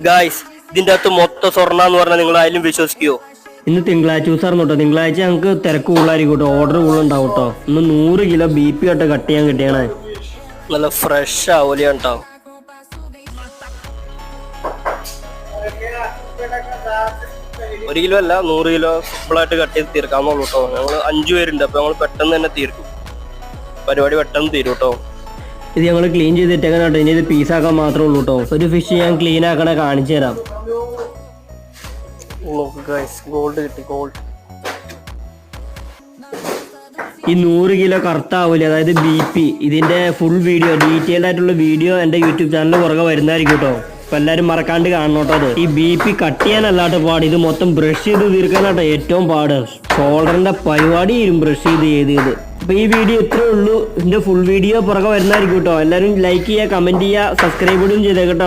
Guys ഇതിന്റെ അകത്ത് മൊത്തം സ്വർണ്ണ എന്ന് പറഞ്ഞാൽ നിങ്ങൾ ആയാലും വിശ്വസിക്കുവോ? ഇന്ന് തിങ്കളാഴ്ച ദിവസമായിരുന്നു കേട്ടോ. തിങ്കളാഴ്ച ഞങ്ങൾക്ക് തിരക്ക് കൂടുതലായിരിക്കും കേട്ടോ. ഓർഡർ കൂടുതലുണ്ടാവും കേട്ടോ. ഇന്ന് 100 കിലോ BP ആയിട്ട് കട്ട് ചെയ്യാൻ കിട്ടിയാണ്. നല്ല ഫ്രഷ് ആവൂലിയാണ് കേട്ടോ. ഒരു കിലോ അല്ല 100 കിലോ സിമ്പിളായിട്ട് കട്ട് ചെയ്ത് തീർക്കാമെന്നുള്ളൂ കേട്ടോ. ഞങ്ങൾ 5 പേരുണ്ട്, അപ്പൊ ഞങ്ങൾ പെട്ടെന്ന് തന്നെ തീർക്കും. പരിപാടി പെട്ടെന്ന് തീരും കേട്ടോ. ഇത് ഞങ്ങൾ ക്ലീൻ ചെയ്തിട്ടേക്കാൻ കേട്ടോ. ഇനി ഇത് പീസാക്കാൻ മാത്രമേ ഉള്ളൂ കേട്ടോ. ഒരു ഫിഷ് ഞാൻ ക്ലീൻ ആക്കണേ കാണിച്ചു തരാം. ഗോൾഡ് കിട്ടി, ഗോൾഡ്. ഈ 100 കിലോ കറുത്താവൂലേ, അതായത് BP, ഇതിന്റെ ഫുൾ വീഡിയോ, ഡീറ്റെയിൽഡ് ആയിട്ടുള്ള വീഡിയോ എൻ്റെ യൂട്യൂബ് ചാനലിൽ പുറകെ വരുന്നതായിരിക്കും കേട്ടോ. അപ്പൊ എല്ലാവരും മറക്കാണ്ട് കാണണോട്ടോ. അത് ഈ BP കട്ട് ചെയ്യാനല്ലാട്ടോ പാട്, ഇത് മൊത്തം ബ്രഷ് ചെയ്ത് തീർക്കാനാട്ടോ ഏറ്റവും പാട്. ഷോൾഡറിന്റെ പരിപാടി ബ്രഷ് ചെയ്ത് അപ്പൊ ഈ വീഡിയോ ഇത്രേ ഉള്ളൂ. ഇതിന്റെ ഫുൾ വീഡിയോ പുറകെ വരുന്നതായിരിക്കും കേട്ടോ. എല്ലാവരും ലൈക്ക് ചെയ്യുക, കമന്റ് ചെയ്യുക, സബ്സ്ക്രൈബ് ചെയ്തേക്കട്ടോ.